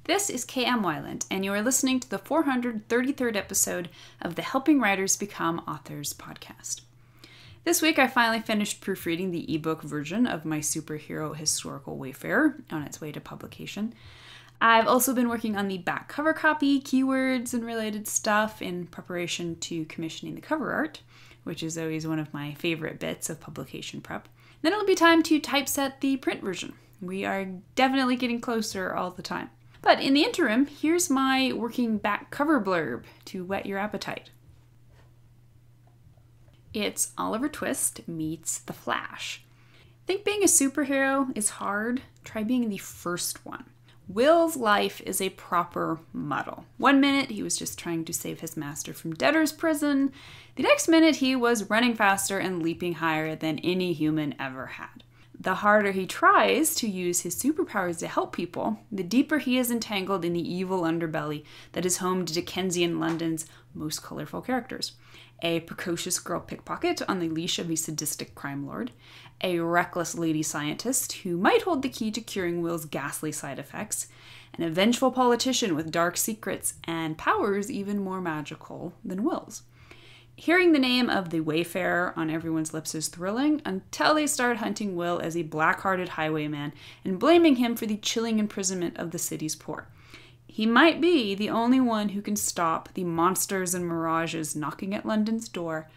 This is KM Wyland, and you are listening to the 433rd episode of the Helping Writers Become Authors podcast. This week I finally finished proofreading the ebook version of my superhero historical wayfarer on its way to publication. I've also been working on the back cover copy, keywords, and related stuff in preparation to commissioning the cover art, which is always one of my favorite bits of publication prep. Then it'll be time to typeset the print version. We are definitely getting closer all the time. But in the interim, here's my working back cover blurb to whet your appetite. It's Oliver Twist meets The Flash. Think being a superhero is hard? Try being the first one. Will's life is a proper muddle. One minute he was just trying to save his master from debtor's prison. The next minute he was running faster and leaping higher than any human ever had. The harder he tries to use his superpowers to help people, the deeper he is entangled in the evil underbelly that is home to Dickensian London's most colorful characters. A precocious girl pickpocket on the leash of a sadistic crime lord, a reckless lady scientist who might hold the key to curing Will's ghastly side effects, and a vengeful politician with dark secrets and powers even more magical than Will's. Hearing the name of the Wayfarer on everyone's lips is thrilling until they start hunting Will as a black-hearted highwayman and blaming him for the chilling imprisonment of the city's poor. He might be the only one who can stop the monsters and mirages knocking at London's door,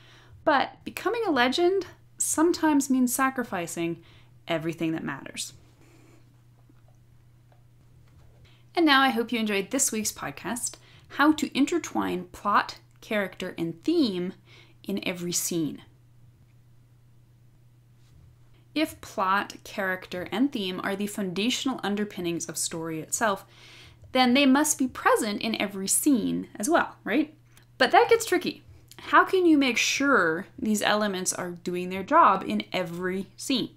but becoming a legend sometimes means sacrificing everything that matters. And now I hope you enjoyed this week's podcast, How to Intertwine Plot, Character, and Theme in Every Scene. If plot, character, and theme are the foundational underpinnings of story itself, then they must be present in every scene as well, right? But that gets tricky. How can you make sure these elements are doing their job in every scene?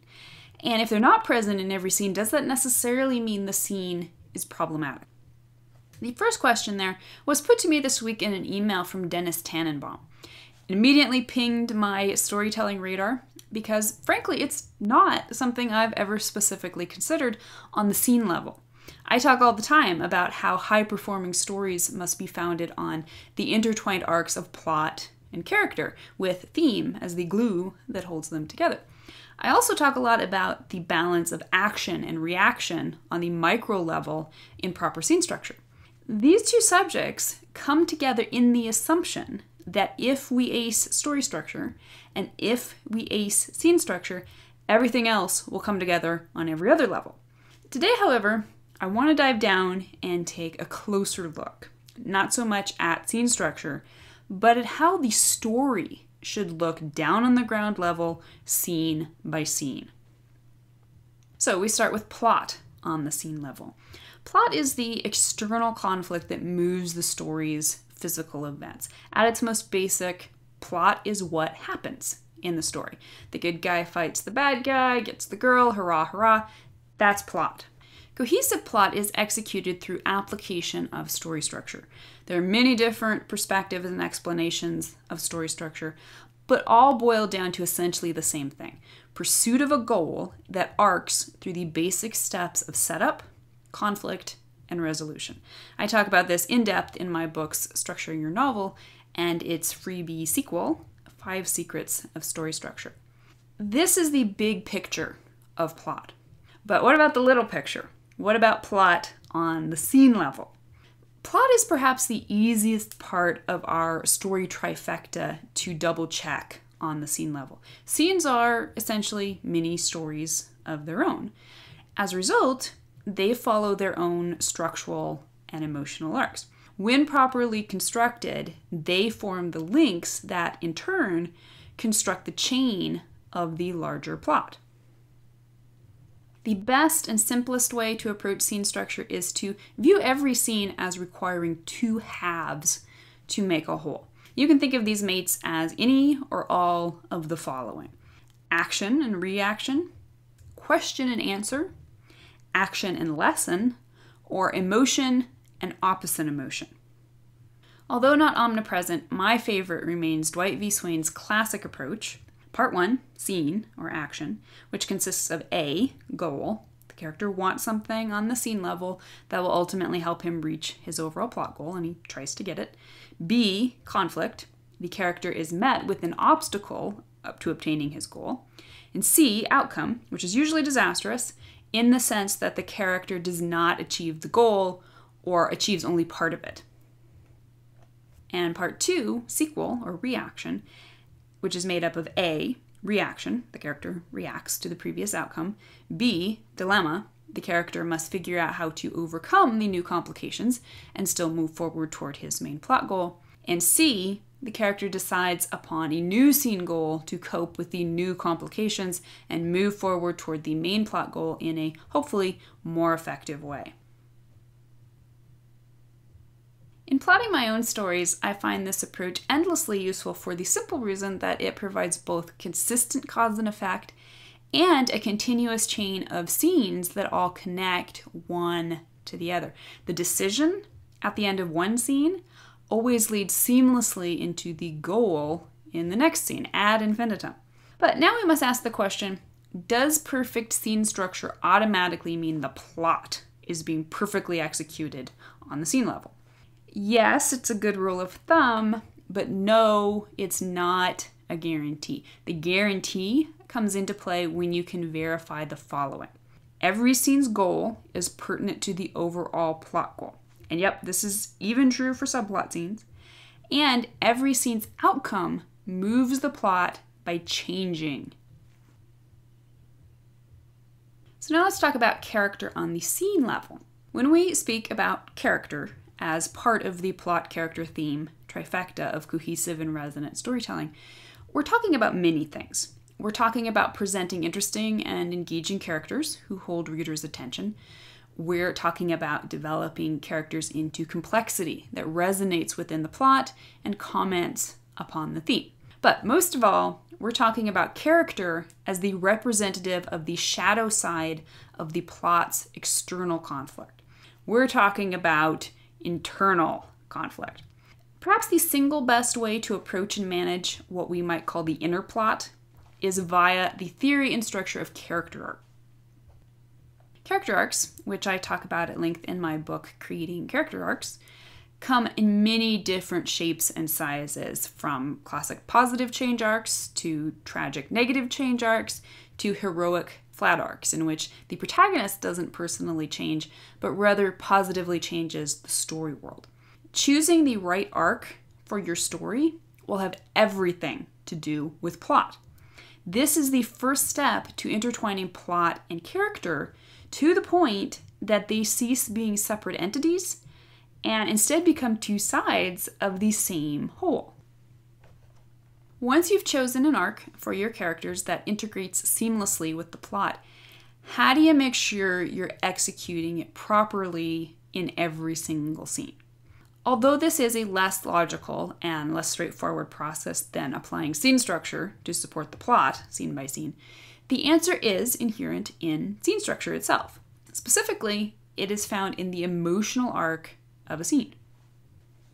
And if they're not present in every scene, does that necessarily mean the scene is problematic? The first question there was put to me this week in an email from Dennis Tannenbaum. It immediately pinged my storytelling radar because, frankly, it's not something I've ever specifically considered on the scene level. I talk all the time about how high-performing stories must be founded on the intertwined arcs of plot and character, with theme as the glue that holds them together. I also talk a lot about the balance of action and reaction on the micro level in proper scene structure. These two subjects come together in the assumption that if we ace story structure and if we ace scene structure, everything else will come together on every other level. Today, however, I want to dive down and take a closer look, not so much at scene structure, but at how the story should look down on the ground level, scene by scene. So we start with plot on the scene level. Plot is the external conflict that moves the story's physical events. At its most basic, plot is what happens in the story. The good guy fights the bad guy, gets the girl, hurrah, hurrah. That's plot. Cohesive plot is executed through application of story structure. There are many different perspectives and explanations of story structure, but all boil down to essentially the same thing: pursuit of a goal that arcs through the basic steps of setup, conflict, and resolution. I talk about this in depth in my books Structuring Your Novel and its freebie sequel, 5 Secrets of Story Structure. This is the big picture of plot. But what about the little picture? What about plot on the scene level? Plot is perhaps the easiest part of our story trifecta to double check on the scene level. Scenes are essentially mini stories of their own. As a result, they follow their own structural and emotional arcs. When properly constructed, they form the links that, in turn, construct the chain of the larger plot. The best and simplest way to approach scene structure is to view every scene as requiring 2 halves to make a whole. You can think of these mates as any or all of the following: action and reaction, question and answer, action and lesson, or emotion and opposite emotion. Although not omnipresent, my favorite remains Dwight V. Swain's classic approach. Part 1, scene or action, which consists of A, goal, the The character wants something on the scene level that will ultimately help him reach his overall plot goal, and he tries to get it. B, conflict. The character is met with an obstacle up to obtaining his goal. And C, outcome, which is usually disastrous in the sense that the character does not achieve the goal or achieves only part of it. And part 2, sequel or reaction, which is made up of A, reaction, the character reacts to the previous outcome. B, dilemma, the character must figure out how to overcome the new complications and still move forward toward his main plot goal. And C, the character decides upon a new scene goal to cope with the new complications and move forward toward the main plot goal in a hopefully more effective way. In plotting my own stories, I find this approach endlessly useful for the simple reason that it provides both consistent cause and effect and a continuous chain of scenes that all connect one to the other. The decision at the end of one scene always leads seamlessly into the goal in the next scene, ad infinitum. But now we must ask the question, does perfect scene structure automatically mean the plot is being perfectly executed on the scene level? Yes, it's a good rule of thumb, but no, it's not a guarantee. The guarantee comes into play when you can verify the following. Every scene's goal is pertinent to the overall plot goal. And yep, this is even true for subplot scenes. And every scene's outcome moves the plot by changing. So now let's talk about character on the scene level. When we speak about character as part of the plot character theme trifecta of cohesive and resonant storytelling, we're talking about many things. We're talking about presenting interesting and engaging characters who hold readers' attention. We're talking about developing characters into complexity that resonates within the plot and comments upon the theme. But most of all, we're talking about character as the representative of the shadow side of the plot's external conflict. We're talking about internal conflict. Perhaps the single best way to approach and manage what we might call the inner plot is via the theory and structure of character arc. Character arcs, which I talk about at length in my book, Creating Character Arcs, come in many different shapes and sizes, from classic positive change arcs to tragic negative change arcs to heroic flat arcs, in which the protagonist doesn't personally change, but rather positively changes the story world. Choosing the right arc for your story will have everything to do with plot. This is the first step to intertwining plot and character to the point that they cease being separate entities and instead become two sides of the same whole. Once you've chosen an arc for your characters that integrates seamlessly with the plot, how do you make sure you're executing it properly in every single scene? Although this is a less logical and less straightforward process than applying scene structure to support the plot, scene by scene, the answer is inherent in scene structure itself. Specifically, it is found in the emotional arc of a scene.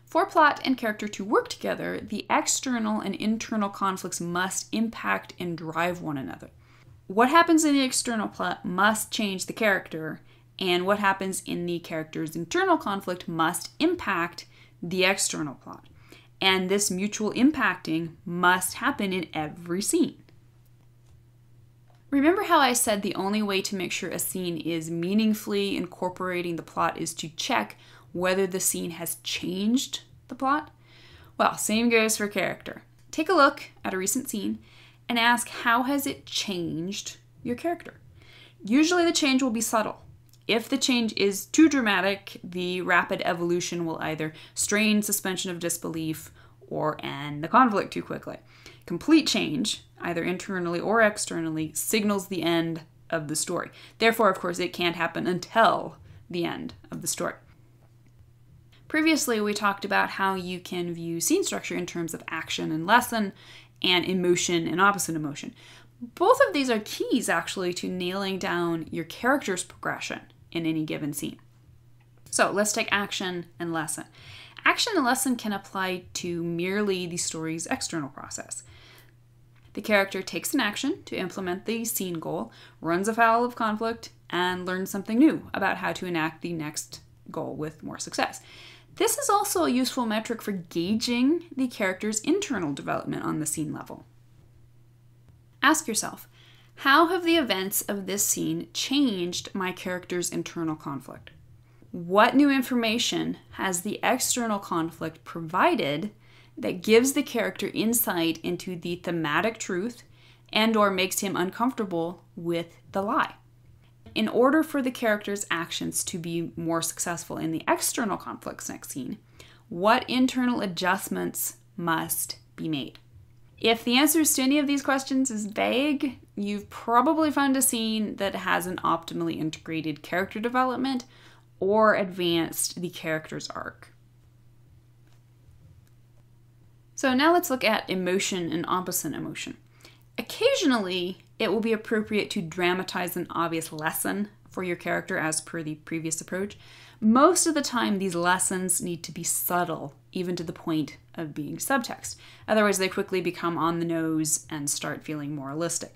For plot and character to work together, the external and internal conflicts must impact and drive one another. What happens in the external plot must change the character, and what happens in the character's internal conflict must impact the external plot. And this mutual impacting must happen in every scene. Remember how I said the only way to make sure a scene is meaningfully incorporating the plot is to check whether the scene has changed the plot? Well, same goes for character. Take a look at a recent scene and ask, how has it changed your character? Usually the change will be subtle. If the change is too dramatic, the rapid evolution will either strain suspension of disbelief or end the conflict too quickly. Complete change, either internally or externally, signals the end of the story. Therefore, of course, it can't happen until the end of the story. Previously, we talked about how you can view scene structure in terms of action and lesson, and emotion and opposite emotion. Both of these are keys, actually, to nailing down your character's progression in any given scene. So let's take action and lesson. Action and lesson can apply to merely the story's external process. The character takes an action to implement the scene goal, runs afoul of conflict, and learn something new about how to enact the next goal with more success. This is also a useful metric for gauging the character's internal development on the scene level. Ask yourself, how have the events of this scene changed my character's internal conflict? What new information has the external conflict provided that gives the character insight into the thematic truth and/or makes him uncomfortable with the lie? In order for the character's actions to be more successful in the external conflicts next scene, what internal adjustments must be made? If the answers to any of these questions is vague, you've probably found a scene that hasn't optimally integrated character development or advanced the character's arc. So now let's look at emotion and opposite emotion. Occasionally, it will be appropriate to dramatize an obvious lesson for your character as per the previous approach. Most of the time, these lessons need to be subtle, even to the point of being subtext. Otherwise, they quickly become on the nose and start feeling moralistic.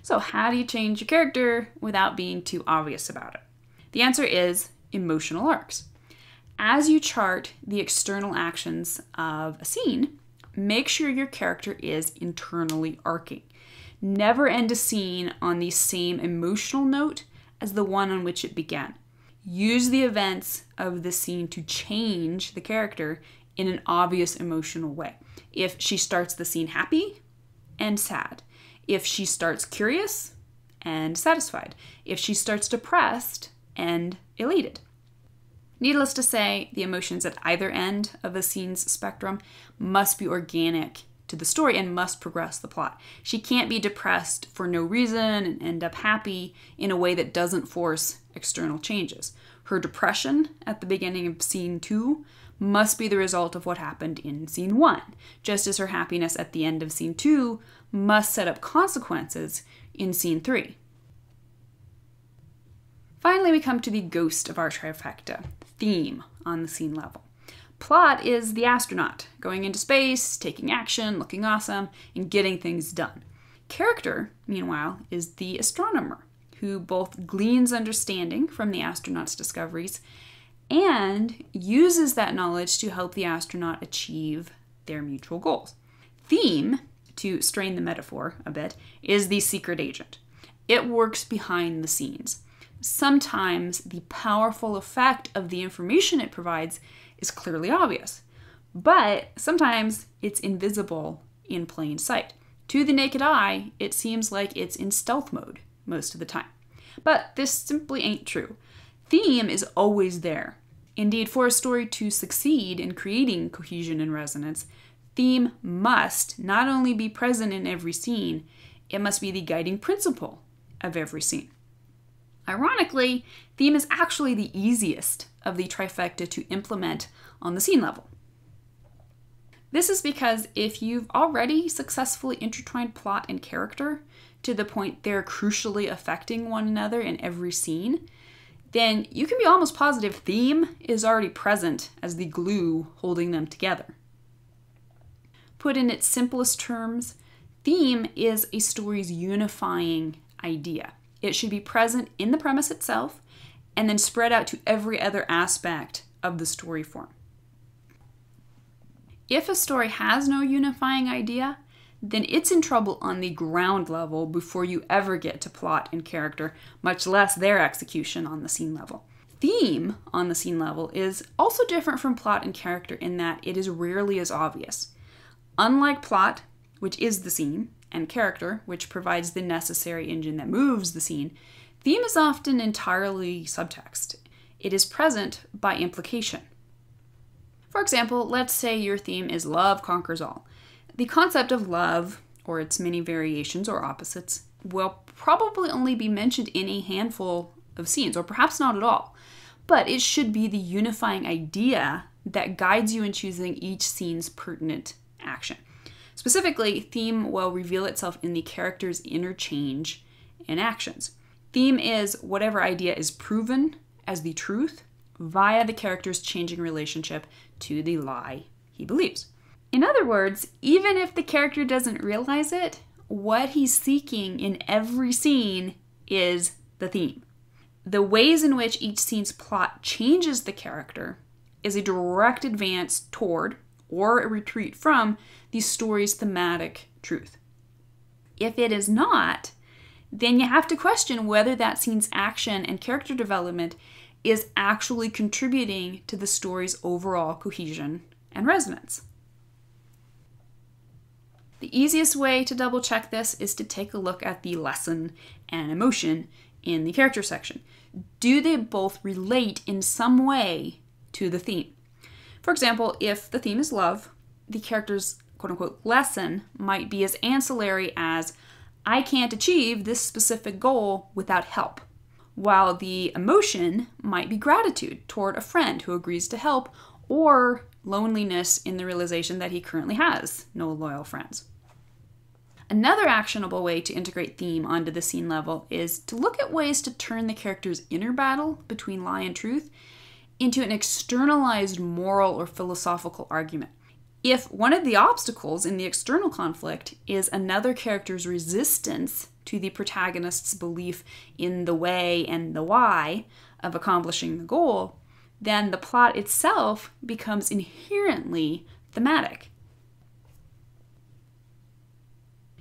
So how do you change your character without being too obvious about it? The answer is emotional arcs. As you chart the external actions of a scene, make sure your character is internally arcing. Never end a scene on the same emotional note as the one on which it began. Use the events of the scene to change the character in an obvious emotional way. If she starts the scene happy and sad, if she starts curious and satisfied, if she starts depressed and elated. Needless to say, the emotions at either end of a scene's spectrum must be organic to the story and must progress the plot. She can't be depressed for no reason and end up happy in a way that doesn't force external changes. Her depression at the beginning of scene 2 must be the result of what happened in scene 1, just as her happiness at the end of scene 2 must set up consequences in scene 3. Finally, we come to the ghost of our trifecta, theme on the scene level. Plot is the astronaut, going into space, taking action, looking awesome, and getting things done. Character, meanwhile, is the astronomer, who both gleans understanding from the astronaut's discoveries and uses that knowledge to help the astronaut achieve their mutual goals. Theme, to strain the metaphor a bit, is the secret agent. It works behind the scenes. Sometimes the powerful effect of the information it provides is clearly obvious, but sometimes it's invisible in plain sight. To the naked eye, it seems like it's in stealth mode most of the time. But this simply ain't true. Theme is always there. Indeed, for a story to succeed in creating cohesion and resonance, theme must not only be present in every scene, it must be the guiding principle of every scene. Ironically, theme is actually the easiest of the trifecta to implement on the scene level. This is because if you've already successfully intertwined plot and character to the point they're crucially affecting one another in every scene, then you can be almost positive theme is already present as the glue holding them together. Put in its simplest terms, theme is a story's unifying idea. It should be present in the premise itself and then spread out to every other aspect of the story form. If a story has no unifying idea, then it's in trouble on the ground level before you ever get to plot and character, much less their execution on the scene level. Theme on the scene level is also different from plot and character in that it is rarely as obvious. Unlike plot, which is the scene, and character, which provides the necessary engine that moves the scene, theme is often entirely subtext. It is present by implication. For example, let's say your theme is love conquers all. The concept of love, or its many variations or opposites, will probably only be mentioned in a handful of scenes, or perhaps not at all. But it should be the unifying idea that guides you in choosing each scene's pertinent action. Specifically, theme will reveal itself in the character's interchange in actions. Theme is whatever idea is proven as the truth via the character's changing relationship to the lie he believes. In other words, even if the character doesn't realize it, what he's seeking in every scene is the theme. The ways in which each scene's plot changes the character is a direct advance toward or a retreat from the story's thematic truth. If it is not, then you have to question whether that scene's action and character development is actually contributing to the story's overall cohesion and resonance. The easiest way to double check this is to take a look at the lesson and emotion in the character section. Do they both relate in some way to the theme? For example, if the theme is love, the character's quote-unquote lesson might be as ancillary as, I can't achieve this specific goal without help, while the emotion might be gratitude toward a friend who agrees to help, or loneliness in the realization that he currently has no loyal friends. Another actionable way to integrate theme onto the scene level is to look at ways to turn the character's inner battle between lie and truth into an externalized moral or philosophical argument. If one of the obstacles in the external conflict is another character's resistance to the protagonist's belief in the way and the why of accomplishing the goal, then the plot itself becomes inherently thematic.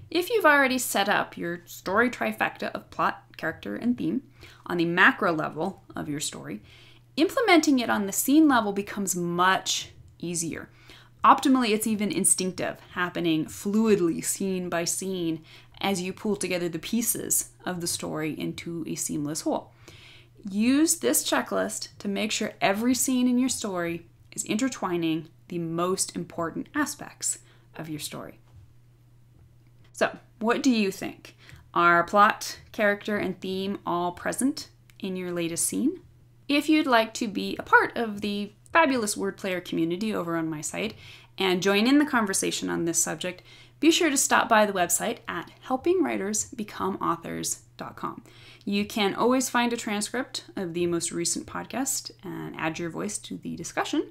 If you've already set up your story trifecta of plot, character, and theme on the macro level of your story, implementing it on the scene level becomes much easier. Optimally, it's even instinctive, happening fluidly, scene by scene, as you pull together the pieces of the story into a seamless whole. Use this checklist to make sure every scene in your story is intertwining the most important aspects of your story. So, what do you think? Are plot, character, and theme all present in your latest scene? If you'd like to be a part of the fabulous word player community over on my site and join in the conversation on this subject, be sure to stop by the website at helpingwritersbecomeauthors.com. You can always find a transcript of the most recent podcast and add your voice to the discussion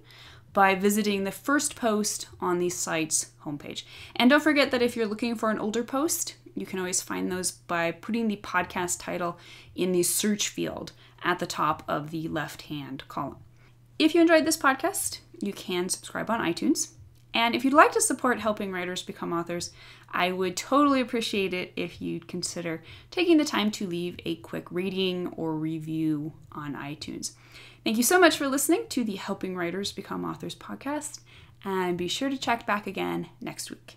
by visiting the first post on the site's homepage. And don't forget that if you're looking for an older post, you can always find those by putting the podcast title in the search field at the top of the left-hand column. If you enjoyed this podcast, you can subscribe on iTunes. And if you'd like to support Helping Writers Become Authors, I would totally appreciate it if you'd consider taking the time to leave a quick rating or review on iTunes. Thank you so much for listening to the Helping Writers Become Authors podcast, and be sure to check back again next week.